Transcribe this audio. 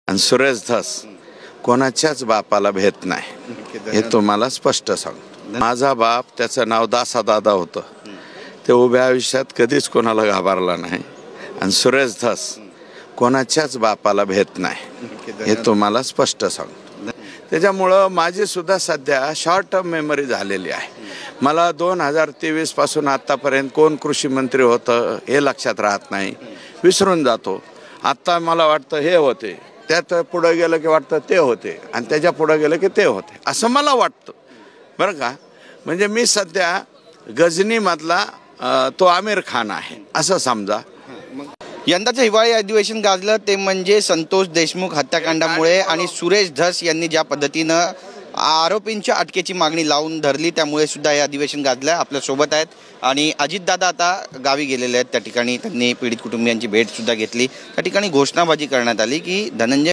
आणि सुरेश धस कोणाच्याच बापाला भेट नाही, हे तुम्हाला स्पष्ट सांगतो. माझा बाप, त्याचं नाव दासादादा होतं, ते उभ्या आयुष्यात कधीच कोणाला घाबरला नाही. आणि सुरेश धस कोणाच्याच बापाला भेट नाही, हे तुम्हाला स्पष्ट सांगतो. त्याच्यामुळं माझी सुद्धा सध्या शॉर्ट टर्म मेमरी झालेली आहे. मला 2023 पासून आत्तापर्यंत कोण कृषी मंत्री होतं हे लक्षात राहत नाही, विसरून जातो. आत्ता मला वाटतं हे होते, त्यात पुढं गेलं की वाटतं ते होते, आणि त्याच्या पुढं गेलं की ते होते, असं मला वाटतं बरं का. म्हणजे मी सध्या गजनीमधला तो आमिर खान आहे असं समजा. यंदाचं हिवाळी अधिवेशन गाजलं ते म्हणजे संतोष देशमुख हत्याकांडामुळे, आणि सुरेश धस यांनी ज्या पद्धतीनं आरोपींच्या अटकेची मागणी लावून धरली त्यामुळे सुद्धा हे अधिवेशन गाजलं. आपल्या सोबत आहेत आणि अजितदादा आता गावी गेलेले आहेत. त्या ठिकाणी त्यांनी पीडित कुटुंबियांची भेट सुद्धा घेतली. त्या ठिकाणी घोषणाबाजी करण्यात आली की धनंजय